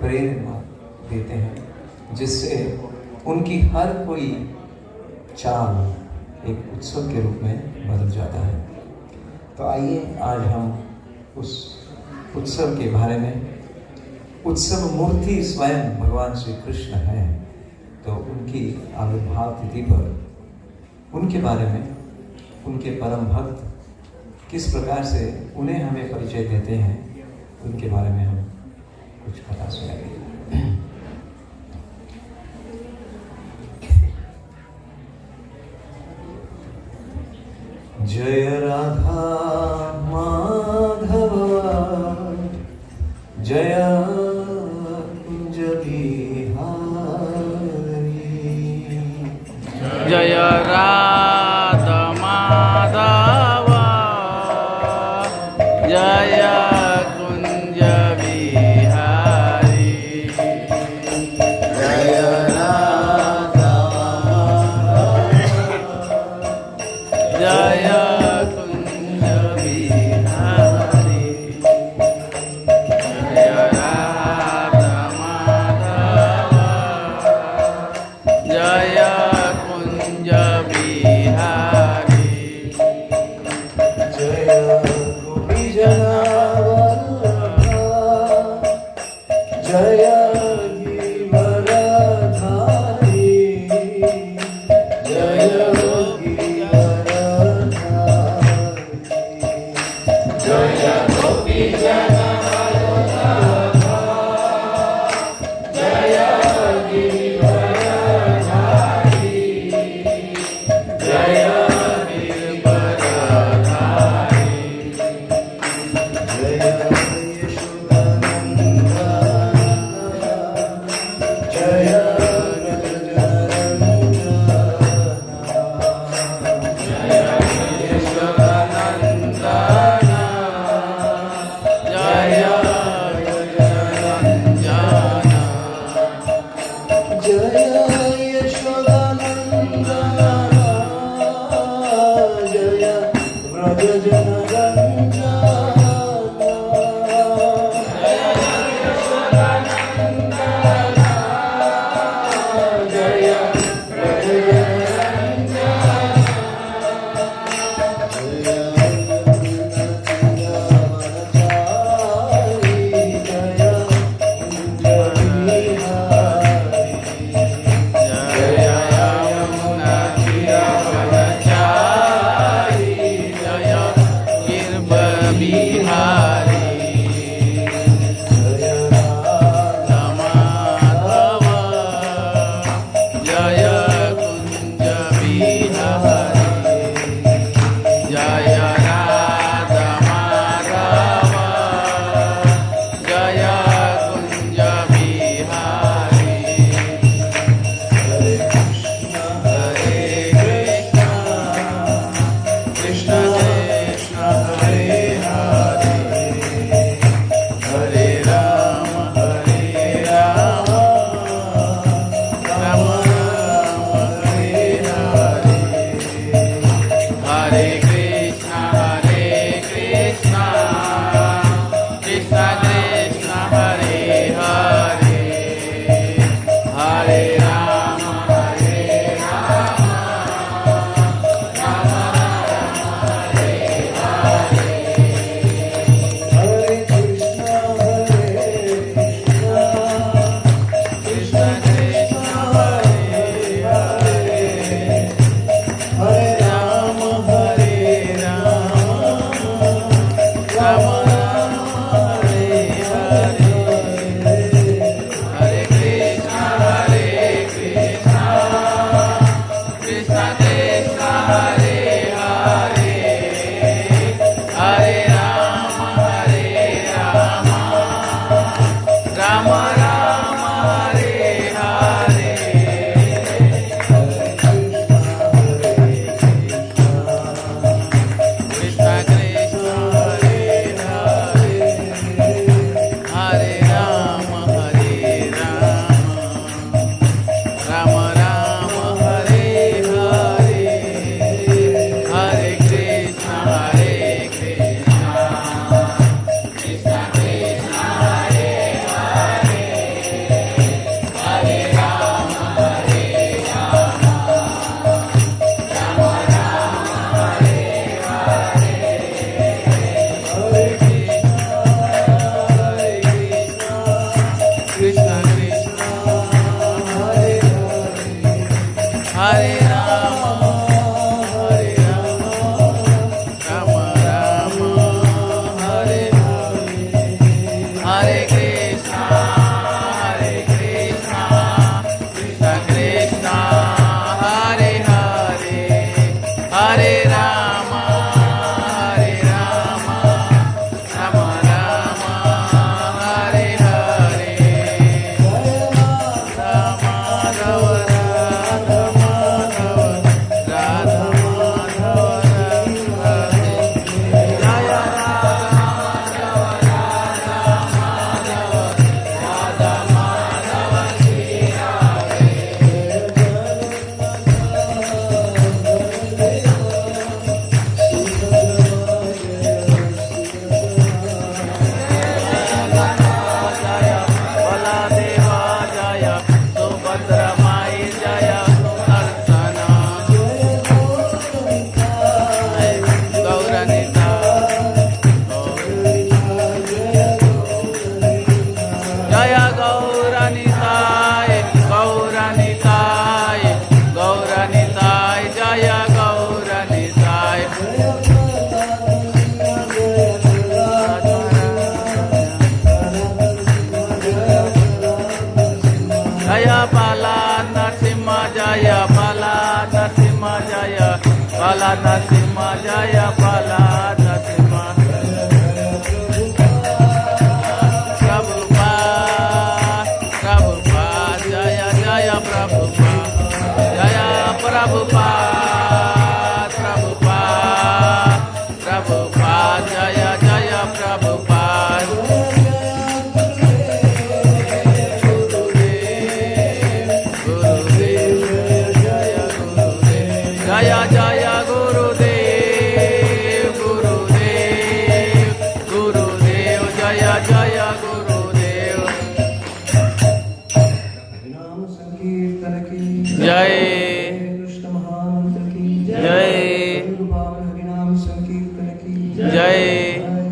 प्रेरणा देते हैं, जिससे उनकी हर कोई चाल एक उत्सव के रूप में बदल जाता है। तो आइए आज हम उस उत्सव के बारे में, उत्सव मूर्ति स्वयं भगवान श्री कृष्ण हैं, तो उनकी आविर्भाव तिथि पर उनके बारे में, उनके परम भक्त किस प्रकार से उन्हें हमें परिचय देते हैं, उनके बारे में हम कुछ कथा सुनेंगे। जय राधा माधव जय कुंज बिहारी, जय राधा माधव जय कुंज बिहारी, जय राधा जय कुंज बिहारी, जय राधा माधव जय कुंज बिहारी, जय गोपी जनावल्लभा जय गिरिवरधारी, जय गिरिवरधारी, जय गोपी जनावल्लभा जय गिरिवरधारी, जय जय गौरनिताय गौरनिताय गौरनिताय जय गौरनिताय जय बाला नरसिंह जय बाला नरसिंह जय बाला नरसिंह जय बाला नरसिंह प्रभुपाद प्रभुपाद जय जय प्रभुपाद जय प्रभुपाद प्रभुपाद प्रभुपाद जय जय प्रभुपाद जय जय गुरुदेव गुरुदेव गुरुदेव जय जय गुरुदेव नाम संकीर्तन की जय कृष्ण महामंत्र की जय नाम संकीर्तन की जय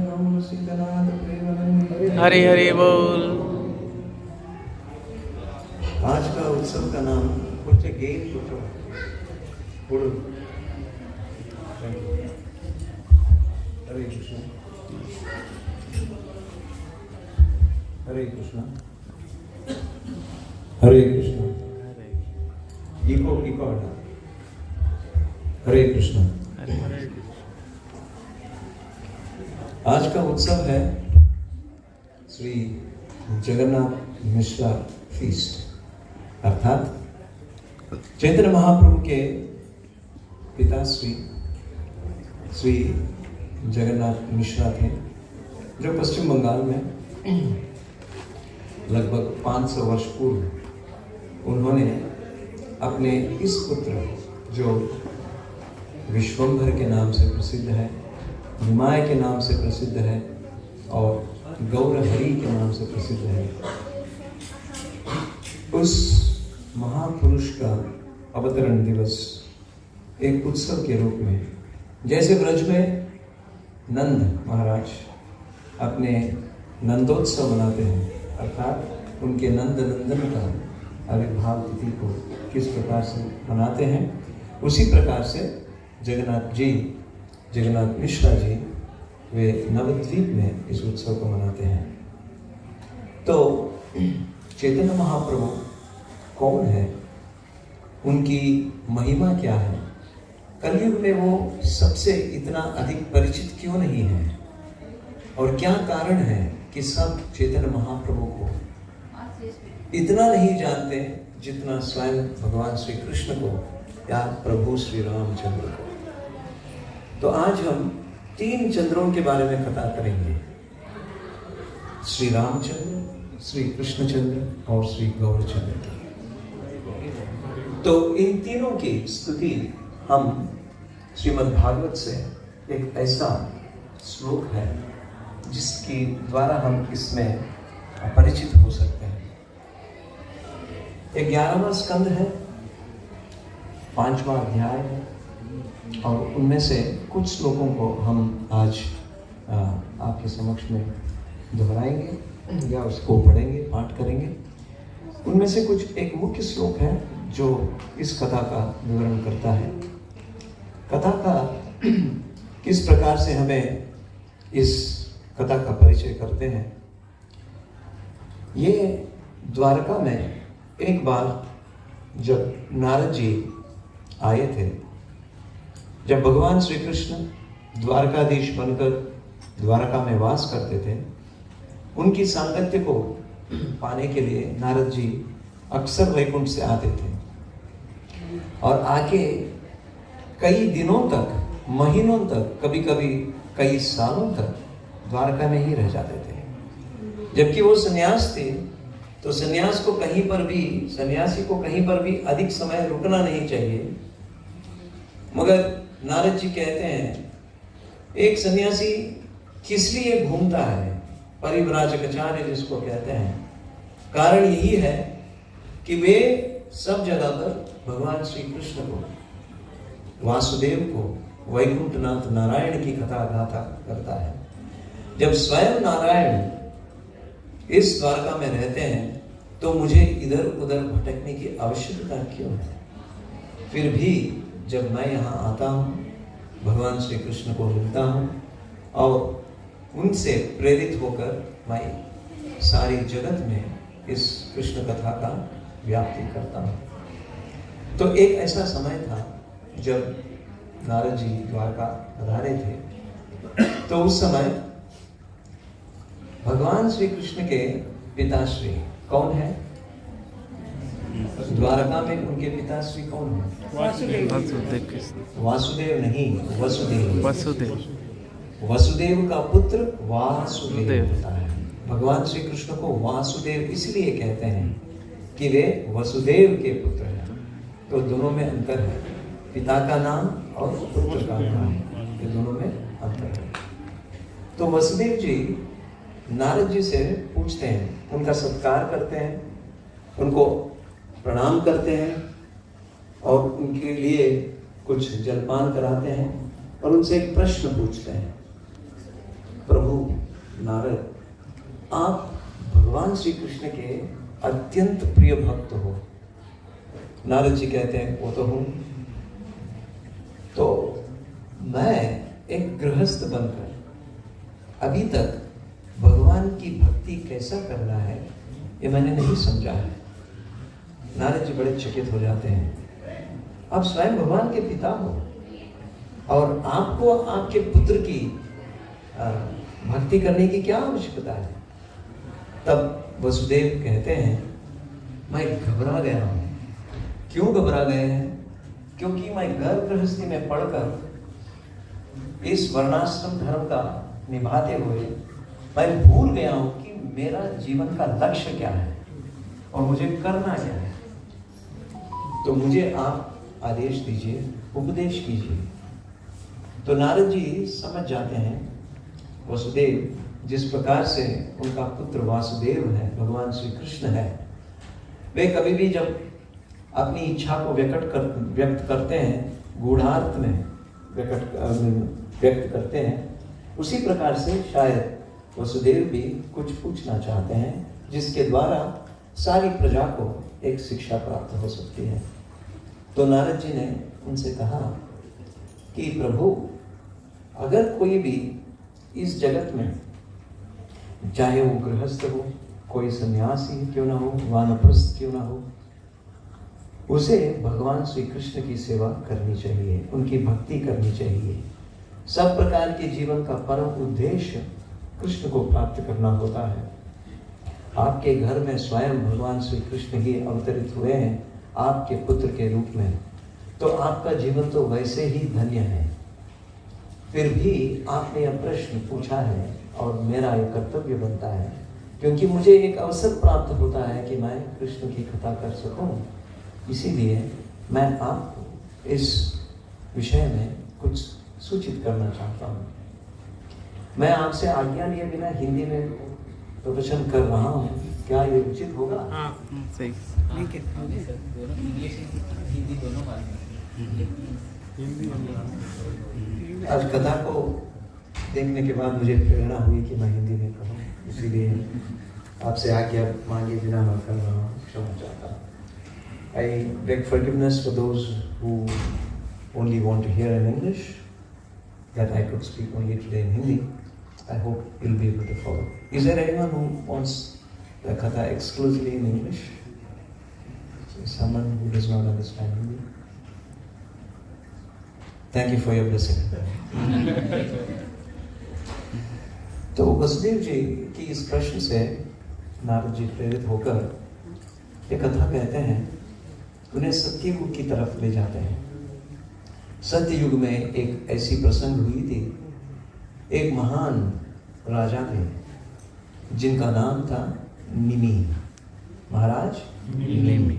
गौर सीतानाथ प्रेमानंद। हरि हरि बोल। आज का उत्सव का नाम कुछ गेम पूछो बोलो। हरे कृष्ण हरे कृष्ण हरे कृष्ण इको इको हटा। हरे कृष्ण। आज का उत्सव है श्री जगन्नाथ मिश्रा फीस्ट, अर्थात चैतन्य महाप्रभु के पिता श्री जगन्नाथ मिश्रा थे, जो पश्चिम बंगाल में लगभग 500 वर्ष पूर्व उन्होंने अपने इस पुत्र, जो विश्वंभर के नाम से प्रसिद्ध है, निमाय के नाम से प्रसिद्ध है और गौरहरि के नाम से प्रसिद्ध है, उस महापुरुष का अवतरण दिवस एक उत्सव के रूप में, जैसे ब्रज में नंद महाराज अपने नंदोत्सव मनाते हैं, अर्थात उनके नंद नंदन का आविर्भाव तिथि को किस प्रकार से मनाते हैं, उसी प्रकार से जगन्नाथ मिश्रा जी वे नवद्वीप में इस उत्सव को मनाते हैं। तो चैतन्य महाप्रभु कौन है, उनकी महिमा क्या है, कलयुग में वो सबसे इतना अधिक परिचित क्यों नहीं है, और क्या कारण है कि सब चैतन्य महाप्रभु को इतना नहीं जानते जितना स्वयं भगवान श्री कृष्ण को या प्रभु श्री रामचंद्र को। तो आज हम 3 चंद्रों के बारे में कथा करेंगे, श्री रामचंद्र, श्री कृष्णचंद्र और श्री गौरचंद्र की। तो इन तीनों की स्तुति हम श्रीमद् भागवत से एक ऐसा श्लोक है जिसके द्वारा हम इसमें परिचित हो सकते हैं। 11वां स्कंद है, 5वां अध्याय है, और उनमें से कुछ श्लोकों को हम आज आपके समक्ष में दोहराएंगे या उसको पढ़ेंगे, पाठ करेंगे। उनमें से कुछ एक मुख्य श्लोक है जो इस कथा का विवरण करता है। कथा का किस प्रकार से हमें इस कथा का परिचय करते हैं। ये द्वारका में एक बार जब नारद जी आए थे, जब भगवान श्री कृष्ण द्वारकाधीश बनकर द्वारका में वास करते थे, उनकी सांगत्य को पाने के लिए नारद जी अक्सर वैकुंठ से आते थे और आके कई दिनों तक, महीनों तक, कभी कभी कई सालों तक द्वारका में ही रह जाते थे। जबकि वो सन्यास थे, तो सन्यासी को कहीं पर भी अधिक समय रुकना नहीं चाहिए। मगर नारद जी कहते हैं, एक सन्यासी किस लिए घूमता है, परिव्राजकाचार्य जिसको कहते हैं, कारण यही है कि वे सब जगह पर भगवान श्री कृष्ण को, वासुदेव को, वैकुंठनाथ नारायण की कथा गाथा करता है। जब स्वयं नारायण इस द्वारका में रहते हैं तो मुझे इधर उधर भटकने की आवश्यकता क्यों है? फिर भी जब मैं यहाँ आता हूँ, भगवान श्री कृष्ण को मिलता हूँ और उनसे प्रेरित होकर मैं सारी जगत में इस कृष्ण कथा का व्याप्ति करता हूँ। तो एक ऐसा समय था जब नारद जी द्वारका पधारे थे, तो उस समय भगवान श्री कृष्ण के पिताश्री कौन है? द्वारका में उनके पिताश्री कौन है? वासुदेव नहीं, वसुदेव। वसुदेव का पुत्र वासुदेव होता है। भगवान श्री कृष्ण को वासुदेव इसलिए कहते हैं कि वे वसुदेव के पुत्र हैं। तो दोनों में अंतर है, पिता का नाम और पुत्र का नाम, ये दोनों में अंतर है। तो वसुदेव जी नारद जी से पूछते हैं, उनका सत्कार करते हैं, उनको प्रणाम करते हैं और उनके लिए कुछ जलपान कराते हैं और उनसे एक प्रश्न पूछते हैं, प्रभु नारद, आप भगवान श्री कृष्ण के अत्यंत प्रिय भक्त हो। नारद जी कहते हैं, वो तो हूँ। तो मैं एक गृहस्थ बनकर अभी तक भगवान की भक्ति कैसा करना है ये मैंने नहीं समझा है। नारद जी बड़े चकित हो जाते हैं। आप स्वयं भगवान के पिता हो और आपको आपके पुत्र की भक्ति करने की क्या आवश्यकता है? तब वसुदेव कहते हैं, मैं घबरा गया हूँ। क्यों घबरा गए हैं? क्योंकि मैं घर गृहस्थी में पढ़कर इस वर्णाश्रम धर्म का निभाते हुए मैं भूल गया हूँ कि मेरा जीवन का लक्ष्य क्या है और मुझे करना क्या है। तो मुझे आप आदेश दीजिए, उपदेश कीजिए। तो नारद जी समझ जाते हैं वसुदेव जिस प्रकार से उनका पुत्र वासुदेव है, भगवान श्री कृष्ण है, वे कभी भी जब अपनी इच्छा को व्यक्त करते हैं, गूढ़ार्थ में व्यक्त करते हैं, उसी प्रकार से शायद वसुदेव भी कुछ पूछना चाहते हैं जिसके द्वारा सारी प्रजा को एक शिक्षा प्राप्त हो सकती है। तो नारद जी ने उनसे कहा कि प्रभु, अगर कोई भी इस जगत में, चाहे वो गृहस्थ हो, कोई सन्यासी क्यों ना हो, वानप्रस्थ क्यों ना हो, उसे भगवान श्री कृष्ण की सेवा करनी चाहिए, उनकी भक्ति करनी चाहिए। सब प्रकार के जीवन का परम उद्देश्य कृष्ण को प्राप्त करना होता है। आपके घर में स्वयं भगवान श्री कृष्ण ही अवतरित हुए हैं आपके पुत्र के रूप में, तो आपका जीवन तो वैसे ही धन्य है। फिर भी आपने यह प्रश्न पूछा है और मेरा ये कर्तव्य बनता है, क्योंकि मुझे एक अवसर प्राप्त होता है कि मैं कृष्ण की कथा कर सकूं। इसीलिए मैं आपको इस विषय में कुछ सूचित करना चाहता हूँ। मैं आपसे आज्ञा लिए बिना हिंदी में प्रवचन कर रहा हूँ, क्या ये उचित होगा? हाँ, सही। आज कथा को देखने के बाद मुझे प्रेरणा हुई कि मैं हिंदी में कहूँ, इसीलिए आपसे आज्ञा मांगे बिना मैं कर रहा हूँ, क्षमा चाहता हूँ। I beg forgiveness for those who only want to hear in English, that I could speak only today in Hindi. I hope you'll be able to follow. Is there anyone who wants the katha exclusively in English? Someone who does not understand Hindi? Thank you for your blessing. तो वसुदेव जी की इस प्रश्न से नारद जी प्रेरित होकर ये कथा कहते हैं, उन्हें सत्ययुग की तरफ ले जाते हैं। सत्ययुग में एक ऐसी प्रसंग हुई थी, एक महान राजा थे जिनका नाम था निमि, महाराज निमि।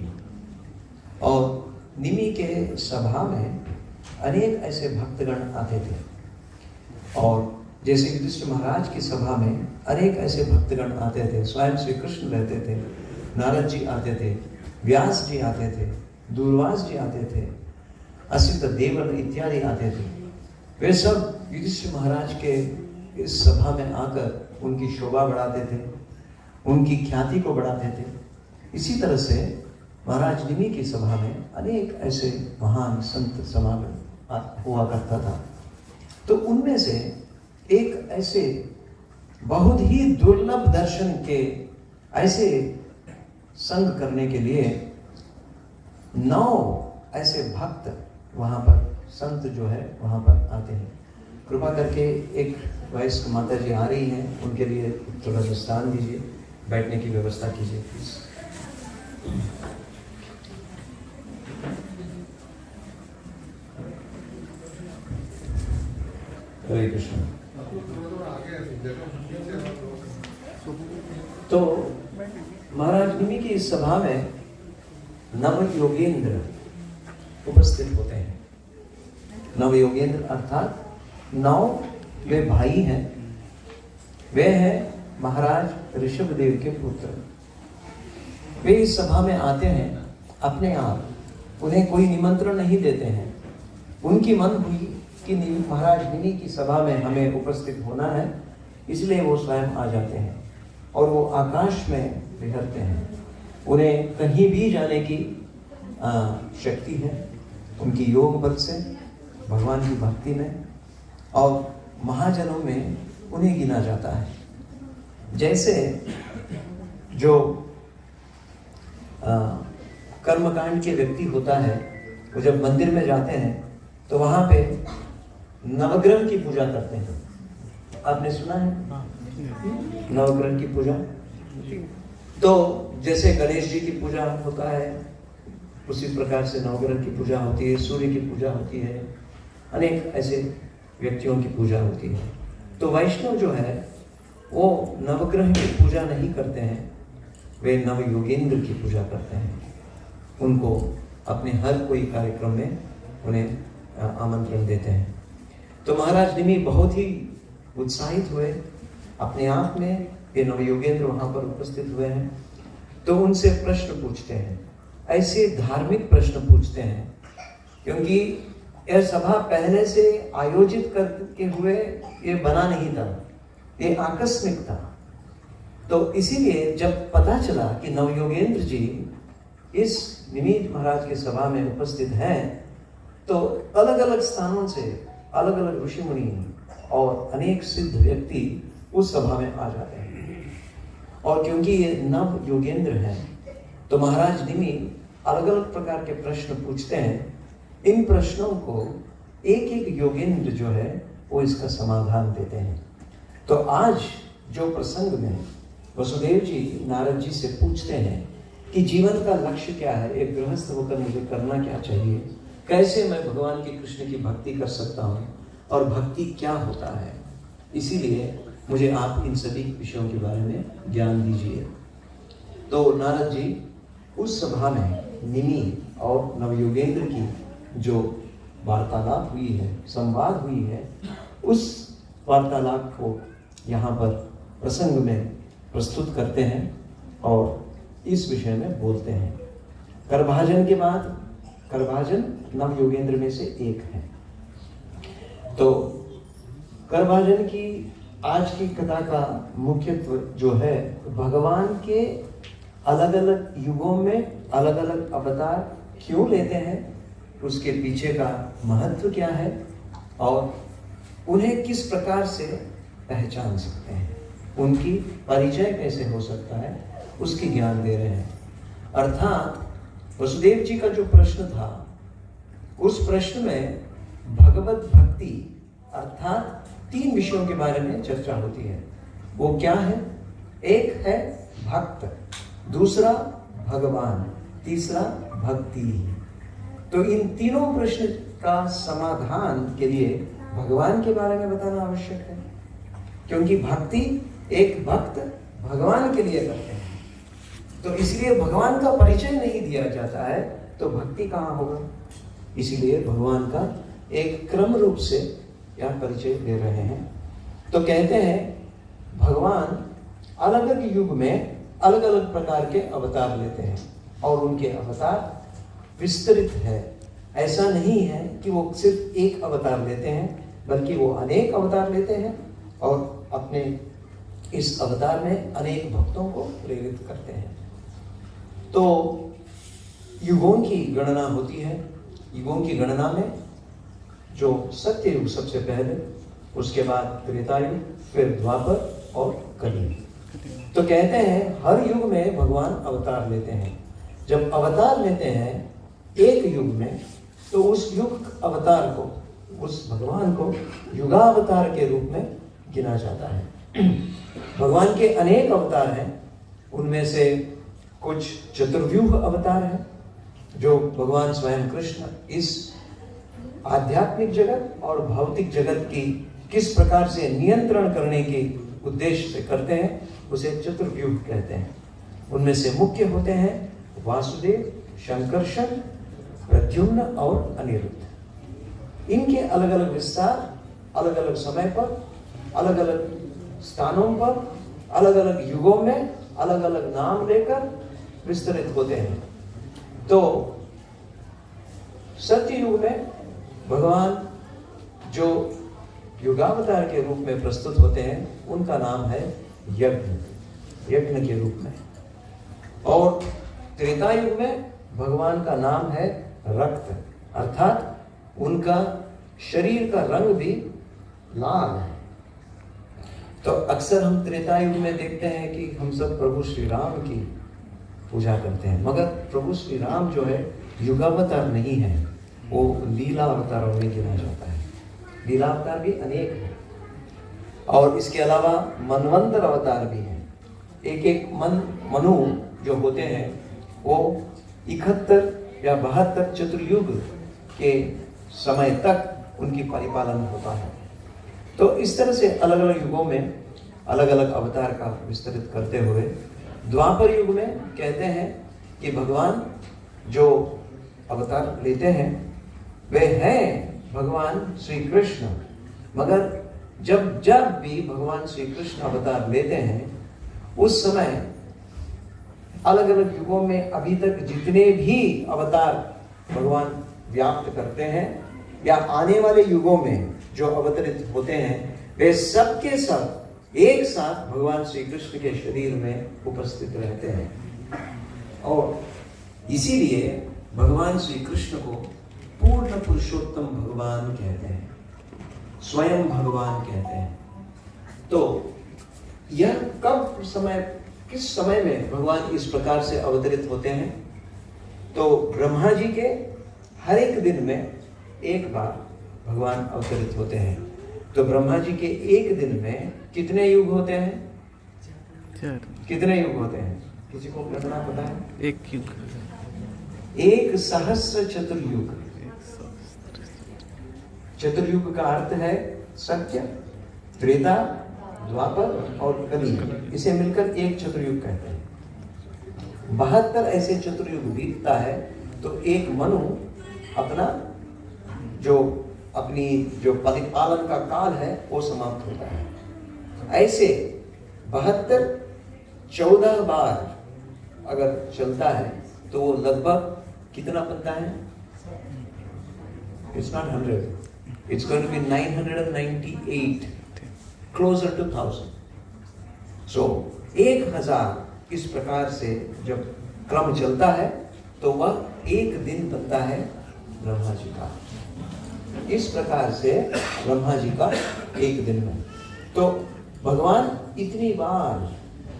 और निमि के सभा में अनेक ऐसे भक्तगण आते थे, और जैसे युधिष्ठिर महाराज की सभा में अनेक ऐसे भक्तगण आते थे, स्वयं श्री कृष्ण रहते थे, नारद जी आते थे, व्यास जी आते थे, दूर्वास जी आते थे, असित देवन इत्यादि आते थे। वे सब युधिष्ठिर महाराज के इस सभा में आकर उनकी शोभा बढ़ाते थे उनकी ख्याति को बढ़ाते थे। इसी तरह से महाराज निमि की सभा में अनेक ऐसे महान संत समागम हुआ करता था। तो उनमें से एक ऐसे बहुत ही दुर्लभ दर्शन के ऐसे संग करने के लिए 9 ऐसे भक्त वहाँ पर संत जो है वहाँ पर आते हैं। कृपा करके एक वयस्क माता जी आ रही हैं, उनके लिए थोड़ा सा स्थान दीजिए, बैठने की व्यवस्था कीजिए प्लीज। हरे कृष्ण। तो महाराज निमि की इस सभा में नव योगेंद्र उपस्थित होते हैं। नव योगेंद्र अर्थात 9 वे भाई हैं। वे हैं महाराज ऋषभदेव के पुत्र। वे इस सभा में आते हैं अपने आप, उन्हें कोई निमंत्रण नहीं देते हैं। उनकी मन हुई कि महाराज निमि की सभा में हमें उपस्थित होना है, इसलिए वो स्वयं आ जाते हैं और वो आकाश में विहरते हैं। उन्हें कहीं भी जाने की शक्ति है, उनकी योग बल से, भगवान की भक्ति में, और महाजनों में उन्हें गिना जाता है। जैसे जो कर्मकांड के व्यक्ति होता है, वो जब मंदिर में जाते हैं तो वहाँ पे नवग्रह की पूजा करते हैं। आपने सुना है नवग्रह की पूजा? तो जैसे गणेश जी की पूजा होता है, उसी प्रकार से नवग्रह की पूजा होती है, सूर्य की पूजा होती है, अनेक ऐसे व्यक्तियों की पूजा होती है। तो वैष्णव जो है वो नवग्रह की पूजा नहीं करते हैं, वे नव योगेंद्र की पूजा करते हैं। उनको अपने हर कोई कार्यक्रम में उन्हें आमंत्रण देते हैं। तो महाराज निमि बहुत ही उत्साहित हुए, अपने आप में ये नव योगेंद्र वहाँ पर उपस्थित हुए हैं। तो उनसे प्रश्न पूछते हैं, ऐसे धार्मिक प्रश्न पूछते हैं, क्योंकि यह सभा पहले से आयोजित करके हुए ये बना नहीं था, ये आकस्मिक था। तो इसीलिए जब पता चला कि नवयोगेंद्र जी इस निमि महाराज के सभा में उपस्थित हैं, तो अलग अलग स्थानों से अलग अलग ऋषि मुनि और अनेक सिद्ध व्यक्ति उस सभा में आ जाते हैं। और क्योंकि ये नव योगेंद्र हैं, तो महाराज निमि अलग अलग प्रकार के प्रश्न पूछते हैं। इन प्रश्नों को एक एक योगेंद्र जो है वो इसका समाधान देते हैं। तो आज जो प्रसंग में वसुदेव जी नारद जी से पूछते हैं कि जीवन का लक्ष्य क्या है, एक गृहस्थ होकर मुझे करना क्या चाहिए, कैसे मैं भगवान की कृष्ण की भक्ति कर सकता हूँ और भक्ति क्या होता है, इसीलिए मुझे आप इन सभी विषयों के बारे में ज्ञान दीजिए। तो नारद जी उस सभा में निमि और नवयोगेंद्र की जो वार्तालाप हुई है, संवाद हुई है, उस वार्तालाप को यहाँ पर प्रसंग में प्रस्तुत करते हैं और इस विषय में बोलते हैं। करभाजन के बाद, करभाजन नव योगेंद्र में से एक है। तो करभाजन की आज की कथा का मुख्यत्व जो है, भगवान के अलग अलग युगों में अलग अलग अवतार क्यों लेते हैं, उसके पीछे का महत्व क्या है और उन्हें किस प्रकार से पहचान सकते हैं, उनकी परिचय कैसे हो सकता है, उसकी ज्ञान दे रहे हैं। अर्थात वसुदेव जी का जो प्रश्न था, उस प्रश्न में भगवत भक्ति अर्थात 3 विषयों के बारे में चर्चा होती है। वो क्या है? एक है भक्त, दूसरा भगवान, तीसरा भक्ति। तो इन तीनों प्रश्न का समाधान के लिए भगवान के बारे में बताना आवश्यक है, क्योंकि भक्ति एक भक्त भगवान के लिए करते हैं। तो इसलिए भगवान का परिचय नहीं दिया जाता है तो भक्ति कहाँ होगा। इसीलिए भगवान का एक क्रम रूप से यह परिचय दे रहे हैं। तो कहते हैं भगवान अलग अलग युग में अलग अलग प्रकार के अवतार लेते हैं और उनके अवतार विस्तृत है। ऐसा नहीं है कि वो सिर्फ एक अवतार लेते हैं, बल्कि वो अनेक अवतार लेते हैं और अपने इस अवतार में अनेक भक्तों को प्रेरित करते हैं। तो युगों की गणना होती है। युगों की गणना में जो सत्य युग सबसे पहले, उसके बाद त्रेता युग, फिर द्वापर और कलयुग। तो कहते हैं हर युग में भगवान अवतार लेते हैं। जब अवतार लेते हैं एक युग में, तो उस युग अवतार को, उस भगवान को युगावतार के रूप में गिना जाता है। भगवान के अनेक अवतार हैं। उनमें से कुछ चतुर्व्यूह अवतार हैं, जो भगवान स्वयं कृष्ण इस आध्यात्मिक जगत और भौतिक जगत की किस प्रकार से नियंत्रण करने के उद्देश्य से करते हैं, उसे चतुर्व्यूह कहते हैं। उनमें से मुख्य होते हैं वासुदेव, शंकरषण, प्रद्युम्न और अनिरुद्ध। इनके अलग अलग विस्तार अलग अलग समय पर, अलग अलग स्थानों पर, अलग अलग युगों में अलग अलग नाम लेकर विस्तृत होते हैं। तो सत्य युग में भगवान जो युगावतार के रूप में प्रस्तुत होते हैं, उनका नाम है यज्ञ, यज्ञ के रूप में। और त्रेता युग में भगवान का नाम है रक्त, अर्थात उनका शरीर का रंग भी लाल है। तो अक्सर हम त्रेता युग में देखते हैं कि हम सब प्रभु श्री राम की पूजा करते हैं, मगर प्रभु श्री राम जो है युगावतार नहीं है, वो लीला अवतारों में गिना जाता है। लीला अवतार भी अनेक है, और इसके अलावा मनवंतर अवतार भी हैं। एक एक मनु जो होते हैं वो 71 या 72 चतुर्युग के समय तक उनकी परिपालन होता है। तो इस तरह से अलग अलग युगों में अलग अलग अवतार का विस्तृत करते हुए द्वापर युग में कहते हैं कि भगवान जो अवतार लेते हैं वे हैं भगवान श्री कृष्ण। मगर जब जब भी भगवान श्री कृष्ण अवतार लेते हैं, उस समय अलग अलग युगों में अभी तक जितने भी अवतार भगवान व्याप्त करते हैं या आने वाले युगों में जो अवतरित होते हैं, वे सब के सब एक साथ भगवान श्री कृष्ण के शरीर में उपस्थित रहते हैं। और इसीलिए भगवान श्री कृष्ण को पूर्ण पुरुषोत्तम भगवान कहते हैं, स्वयं भगवान कहते हैं। तो यह कब समय, किस समय में भगवान इस प्रकार से अवतरित होते हैं? तो ब्रह्मा जी के हर एक दिन में एक बार भगवान अवतरित होते हैं। तो ब्रह्मा जी के एक दिन में कितने युग होते हैं? 4। कितने युग होते हैं? किसी को गणना पता है? एक युग, 1 सहस्र चतुर्युग। चतुर्युग का अर्थ है सत्य, त्रेता, द्वापर और कलयुग। इसे मिलकर एक चतुर्युग कहते हैं। 72 ऐसे चतुर्युग बीतता है तो एक मनु अपनी जो परिपालन का काल है वो समाप्त होता है। ऐसे 72 14 बार अगर चलता है तो वो लगभग कितना बनता है? It's not 100. It's going to be 998, closer to 1000. So 1000 इस प्रकार से जब क्रम चलता है तो वह एक दिन बनता है ब्रह्मा जी का। इस प्रकार से ब्रह्मा जी का एक दिन में। तो भगवान इतनी बार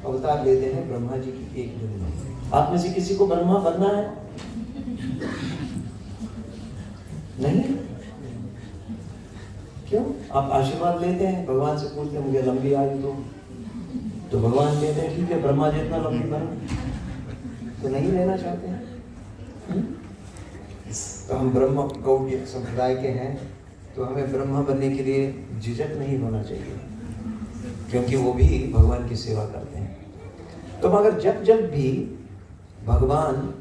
अवतार लेते हैं ब्रह्मा जी की एक दिन में। आप में से किसी को ब्रह्मा बनना है? नहीं? क्यों? आप आशीर्वाद लेते हैं, भगवान से पूछते हैं मुझे लंबी आयु दो, तो भगवान कहते हैं ठीक है ब्रह्मा जितना लंबी बनो। तो नहीं लेना चाहते हैं। तो हम ब्रह्म गौड़ संप्रदाय के हैं, तो हमें ब्रह्मा बनने के लिए झिझक नहीं होना चाहिए, क्योंकि वो भी भगवान की सेवा करते हैं। तो मगर जब जब भी भगवान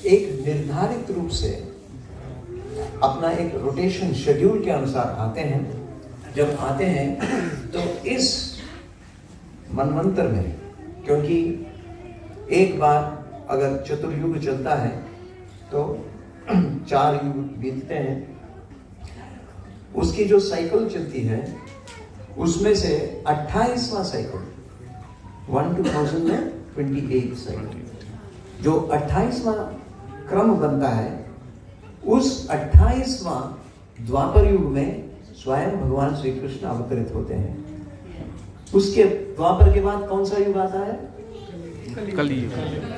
एक निर्धारित रूप से अपना एक रोटेशन शेड्यूल के अनुसार आते हैं, जब आते हैं तो इस मनवंतर में, क्योंकि एक बार अगर चतुर्युग चलता है तो 4 युग बीतते हैं, उसकी जो साइकिल चलती है उसमें से 28वां साइकिल 1028 साइकिल। जो 28वां क्रम बनता है, उस 28वां द्वापर युग में स्वयं भगवान श्री कृष्ण अवतरित होते हैं। उसके द्वापर के बाद कौन सा युग आता है? कलयुग।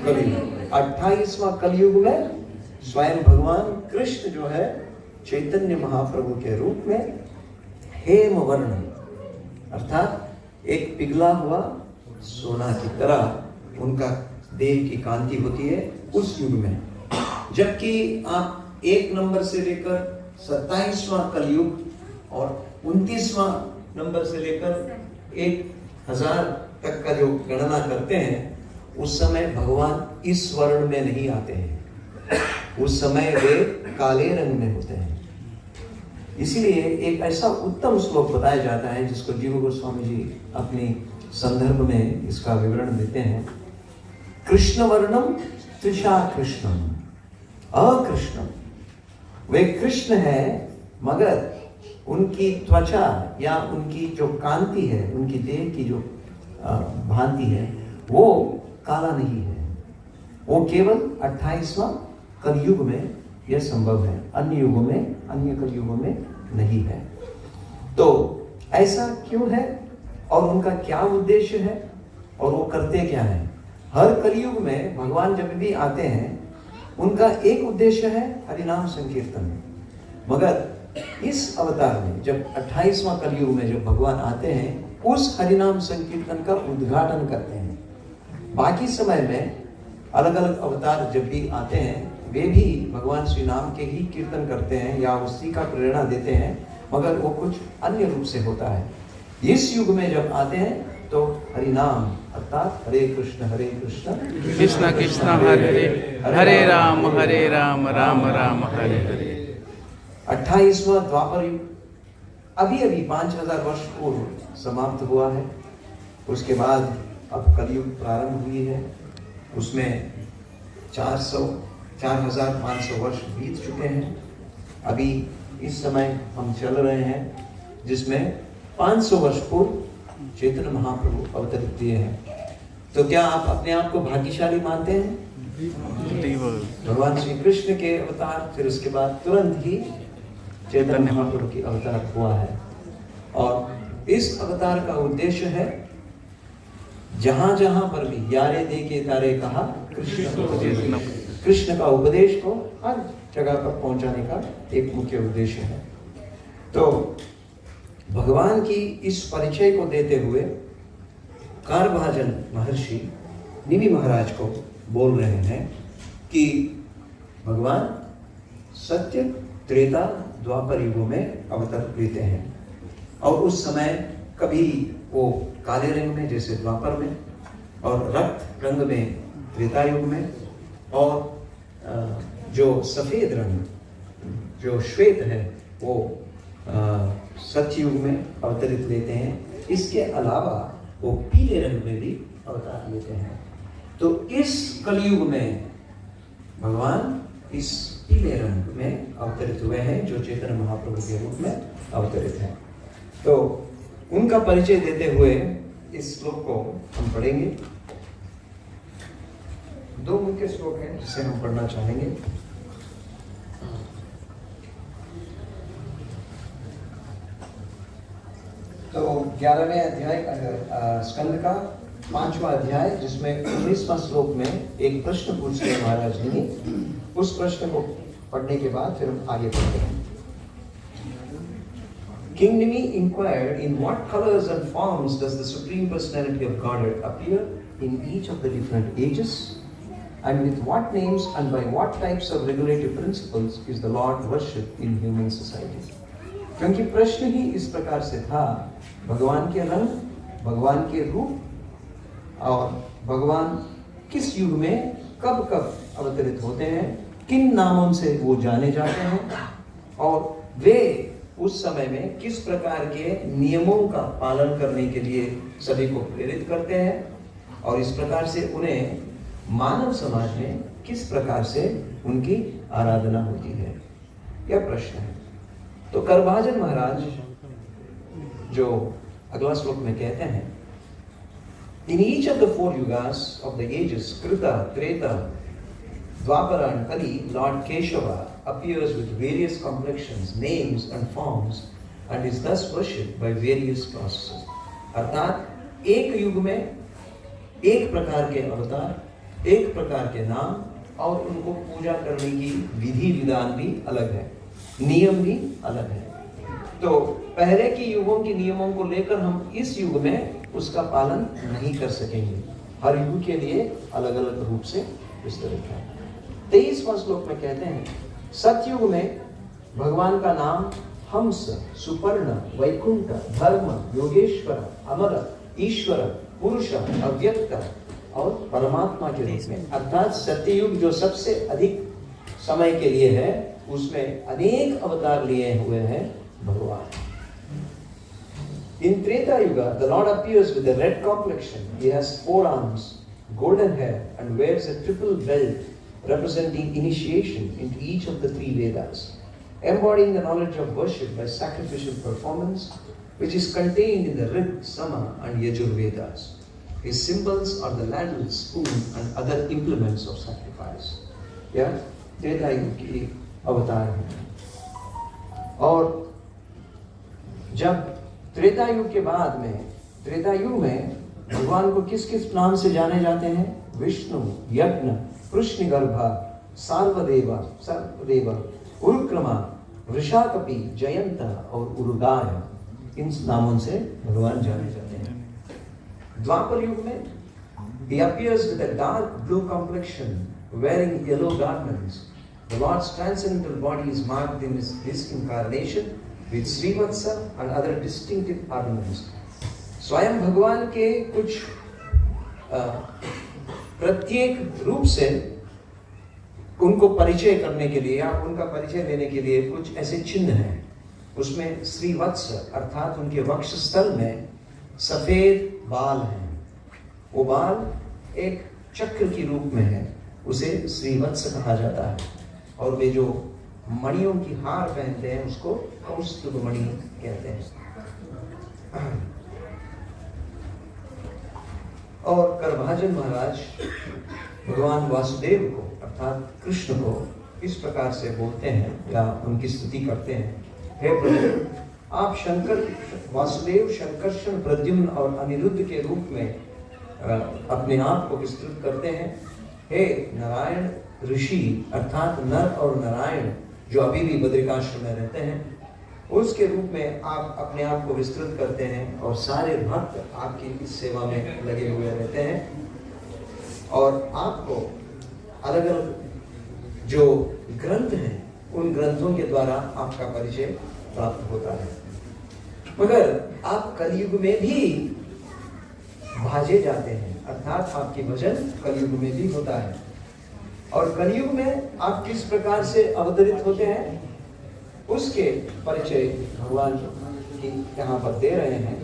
कलयुग। 28वां कलयुग में स्वयं भगवान कृष्ण जो है चैतन्य महाप्रभु के रूप में हेम वर्ण अर्थात एक पिघला हुआ सोना की तरह उनका देह की कांति होती है उस युग में। जबकि आप 1 नंबर से लेकर 27वां कलयुग और 29वां नंबर से लेकर 1000 तक का जो गणना करते हैं, उस समय भगवान इस वर्ण में नहीं आते हैं, उस समय वे काले रंग में होते हैं। इसीलिए एक ऐसा उत्तम श्लोक बताया जाता है जिसको जीव गोस्वामी जी अपनी संदर्भ में इसका विवरण देते हैं। कृष्ण वर्णम त्रिषा कृष्णम अकृष्णम। वे कृष्ण है मगर उनकी त्वचा या उनकी जो कांति है, उनकी देह की जो भांति है, वो काला नहीं है। वो केवल 28वां कलयुग में यह संभव है, अन्य युगों में, अन्य कलयुगों में नहीं है। तो ऐसा क्यों है और उनका क्या उद्देश्य है और वो करते क्या है? हर कलयुग में भगवान जब भी आते हैं, उनका एक उद्देश्य है हरिनाम संकीर्तन। मगर इस अवतार में जब 28वां कलयुग में जब भगवान आते हैं, उस हरिनाम संकीर्तन का उद्घाटन करते हैं। बाकी समय में अलग अलग अवतार जब भी आते हैं, वे भी भगवान श्री नाम के ही कीर्तन करते हैं या उसी का प्रेरणा देते हैं, मगर वो कुछ अन्य रूप से होता है। इस युग में जब आते हैं तो हरिनाम अर्थात हरे कृष्ण कृष्ण कृष्ण हरे हरे, हरे राम राम राम हरे हरे। 28वां द्वापर युग अभी 5000 वर्ष पूर्व समाप्त हुआ है। उसके बाद अब कलयुग प्रारंभ हुई है। उसमें 4500 वर्ष बीत चुके हैं। अभी इस समय हम चल रहे हैं जिसमें 500 वर्ष पूर्व चैतन्य महाप्रभु अवतरित दिए हैं। तो क्या आप अपने आप को भाग्यशाली मानते हैं? भगवान श्री कृष्ण के अवतार, फिर उसके बाद तुरंत ही चैतन्य महाप्रभु की अवतार हुआ है। और इस अवतार का उद्देश्य है जहां जहां पर भी यारे देखे तारे कहा कृष्ण का उपदेश को हर जगह पर पहुंचाने का एक मुख्य उद्देश्य है। तो भगवान की इस परिचय को देते हुए कारभाजन महर्षि निमि महाराज को बोल रहे हैं कि भगवान सत्य त्रेता द्वापर युगों में अवतार लेते हैं। और उस समय कभी वो काले रंग में जैसे द्वापर में, और रक्त रंग में त्रेता युग में, और जो सफेद रंग जो श्वेत है वो सत्य युग में अवतरित लेते हैं। इसके अलावा वो पीले रंग में भी अवतार लेते हैं। तो इस कलयुग में भगवान इस पीले रंग में अवतरित हुए हैं जो चैतन्य महाप्रभु के रूप में अवतरित हैं। तो उनका परिचय देते हुए इस श्लोक को हम पढ़ेंगे। 2 मुख्य श्लोक हैं जिसे हम पढ़ना चाहेंगे। तो 11वें अध्याय स्कंद का 5वां अध्याय, जिसमें 19वां श्लोक में एक प्रश्न पूछते हैं महाराज जी। उस प्रश्न को पढ़ने के बाद फिर हम आगे बढ़ते हैं। King Nimi inquired, in what colors and forms does the Supreme Personality of Godhead appear in each of the different ages? And with what names and by what types of regulative principles is the Lord worshipped in human society? क्योंकि प्रश्न ही इस प्रकार से था, भगवान के रंग, भगवान के रूप और भगवान किस युग में कब कब अवतरित होते हैं, किन नामों से वो जाने जाते हैं, और वे उस समय में किस प्रकार के नियमों का पालन करने के लिए सभी को प्रेरित करते हैं, और इस प्रकार से उन्हें मानव समाज में किस प्रकार से उनकी आराधना होती है, यह प्रश्न है। तो करभाजन महाराज जो अगला श्लोक में कहते हैं, In each of the 4 yugas of the ages, Krita, Treta, Dwapara and Kali, Lord Keshava appears with various complexions, names and forms and is thus worshipped by various processes. अर्थात एक युग में एक प्रकार के अवतार, एक प्रकार के नाम और उनको पूजा करने की विधि विधान भी अलग है, नियम भी अलग है। तो पहले के युगों के नियमों को लेकर हम इस युग में उसका पालन नहीं कर सकेंगे। हर युग के लिए अलग अलग रूप से विस्तृत है। 23वां श्लोक में कहते हैं, सतयुग में भगवान का नाम हंस, सुपर्ण, वैकुंठ, धर्म, योगेश्वर, अमर, ईश्वर, पुरुष, अव्यक्त और परमात्मा के रूप में, अर्थात सत्ययुग जो सबसे अधिक समय के लिए है, उसमें अनेक अवतार लिए हुए हैं भगवान। In Treta Yuga, the Lord appears with a red complexion. He has 4 arms, golden hair, and wears a triple belt representing initiation into each of the 3 Vedas, embodying the knowledge of worship by sacrificial performance, which is contained in the Rig, Sama, and Yajur Vedas. His symbols are the ladle, spoon, and other implements of sacrifice. यह त्रेता युग की अवतार है। और जब त्रेता युग के बाद में, त्रेता युग में भगवान को किस किस नाम से जाने जाते हैं? विष्णु, यज्ञ, कृष्णगर्भा, सार्वदेव, उरुक्रमा, वृषाकपि, जयंत और उरुगाय, इन नामों से भगवान जाने जाते हैं। द्वापर युग में he appears with a dark blue complexion, wearing yellow garments. The Lord's transcendental body is marked in his incarnation with Srivatsa and other distinctive ornaments. स्वयं भगवान के कुछ प्रत्येक रूप से उनको परिचय करने के लिए या उनका परिचय देने के लिए कुछ ऐसे चिन्ह हैं। उसमें श्रीवत्स अर्थात उनके वक्षस्थल में सफेद बाल हैं। वो बाल एक चक्र की रूप में है, उसे श्रीवत्स कहा जाता है। और वे जो मणियों की हार पहनते हैं उसको कौस्तुभ मणि कहते हैं। और करभाजन महाराज भगवान वासुदेव को अर्थात कृष्ण को इस प्रकार से बोलते हैं या उनकी स्तुति करते हैं, हे प्रभु, आप शंकर वासुदेव, शंकर्षण, प्रद्युम्न और अनिरुद्ध के रूप में अपने आप को विस्तृत करते हैं। हे नारायण ऋषि अर्थात नर और नारायण जो अभी भी बद्रिकाश्रम में रहते हैं, उसके रूप में आप अपने आप को विस्तृत करते हैं और सारे भक्त आपकी इस सेवा में लगे हुए रहते हैं। और आपको अलग अलग जो ग्रंथ हैं उन ग्रंथों के द्वारा आपका परिचय प्राप्त होता है। मगर आप कलयुग में भी भाजे जाते हैं, अर्थात आपकी भजन कलयुग में भी होता है। और कलयुग में आप किस प्रकार से अवतरित होते हैं उसके परिचय भगवान की यहाँ पर दे रहे हैं।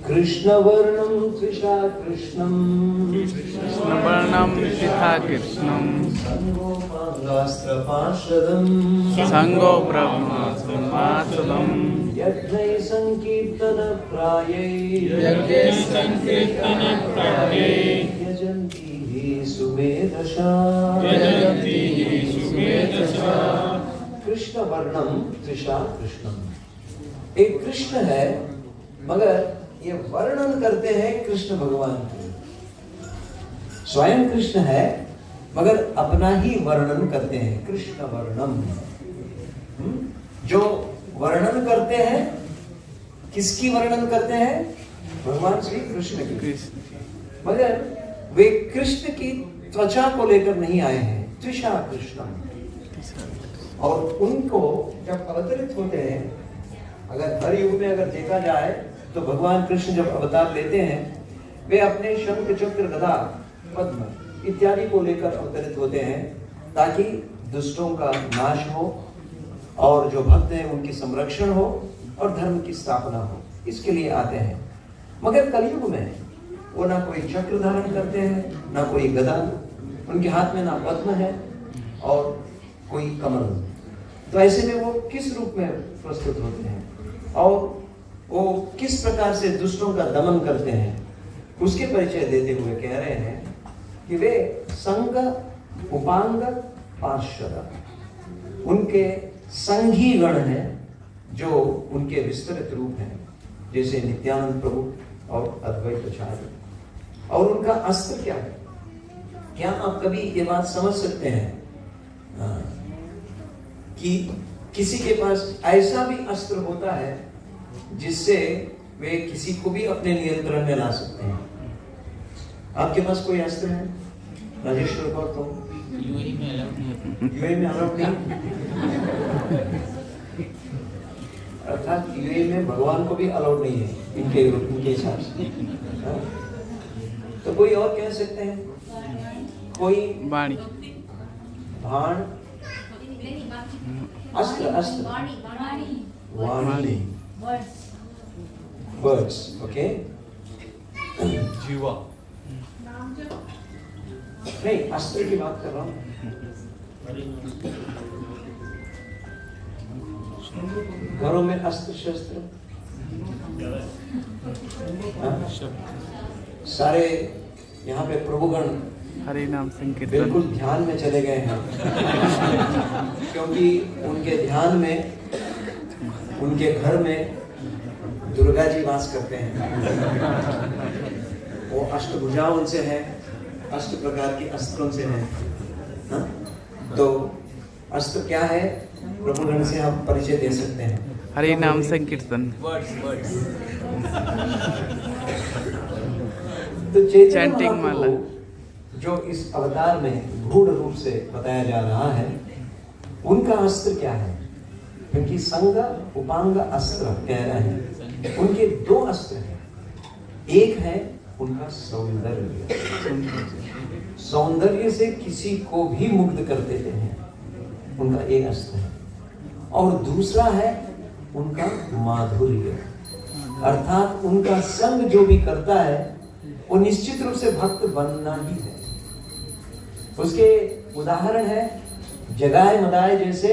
कृष्ण वर्णम त्रिषा कृष्णम, कृष्ण वर्णम त्रिषा कृष्णम, संगोपांगास्त्र पार्षदम, संगो ब्रह्मास्त्रमासुलम, यज्ञै संकीर्तन प्रायै, यज्ञै संकीर्तन प्रायै, यजन्ति हि सुमेधसा, यजन्ति हि सुमेधसा। कृष्ण वर्णम त्रिषा कृष्णम, एक कृष्ण है मगर ये वर्णन करते हैं कृष्ण भगवान की। स्वयं कृष्ण है मगर अपना ही वर्णन करते हैं, कृष्ण वर्णम। जो वर्णन करते हैं किसकी वर्णन करते हैं? भगवान श्री कृष्ण की। मगर वे कृष्ण की त्वचा को लेकर नहीं आए हैं, त्रिषा कृष्णम। और उनको जब अवतरित होते हैं, अगर हर युग में अगर देखा जाए तो भगवान कृष्ण जब अवतार लेते हैं वे अपने शंख, चक्र, गदा, पद्म इत्यादि को लेकर अवतरित होते हैं ताकि दुष्टों का नाश हो और जो भक्त हैं उनकी संरक्षण हो और धर्म की स्थापना हो, इसके लिए आते हैं। मगर कलयुग में वो ना कोई चक्र धारण करते हैं, ना कोई गदा, उनके हाथ में ना पद्म है और कोई कमल। तो ऐसे में वो किस रूप में प्रस्तुत होते हैं और वो किस प्रकार से दुष्टों का दमन करते हैं उसके परिचय देते हुए कह रहे हैं कि वे संग उपांग पार्षद, उनके संघी गण हैं जो उनके विस्तृत रूप हैं, जैसे नित्यानंद प्रभु और अद्वैताचार्य। और उनका अस्त्र क्या है? क्या आप कभी ये बात समझ सकते हैं कि किसी के पास ऐसा भी अस्त्र होता है जिससे वे किसी को भी अपने नियंत्रण में ला सकते हैं? आपके पास कोई अस्त्र है राजेश्वर कौर? तो यूएई में अलाउड नहीं, अर्थात यूएई में भगवान को भी अलाउड नहीं है इनके हिसाब से। तो कोई और कह सकते हैं? कोई वाणी, भाण, अस्त्र, अस्त्र, वाणी, वर्ड्स, ओके, जीवा, नहीं, अस्त्र की बात कर रहा हूं। घरों में अस्त्र शस्त्र सारे यहाँ पे प्रभुगण हरे नाम संकीर्तन बिल्कुल ध्यान में चले गए हैं क्योंकि उनके ध्यान में, उनके घर में दुर्गा जी वास करते हैं। वो अष्टभुजा उनसे है, अष्ट प्रकार के अस्त्रों से है। हाँ? तो अस्त्र क्या है? प्रभुगण से आप परिचय दे सकते हैं। हरे नाम संकीर्तन, तो चैतन्य चैंटिंग महाप्रभु माला, जो इस अवतार में गूढ़ रूप से बताया जा रहा है, उनका अस्त्र क्या है? क्योंकि संग उपांग अस्त्र कह रहे हैं, उनके दो अस्त्र हैं। एक है उनका सौंदर्य, सौंदर्य से किसी को भी मुग्ध कर देते हैं, उनका एक अस्त्र है। और दूसरा है उनका माधुर्य, अर्थात उनका संग जो भी करता है वो निश्चित रूप से भक्त बनना ही है। उसके उदाहरण है जगाए मदाए जैसे,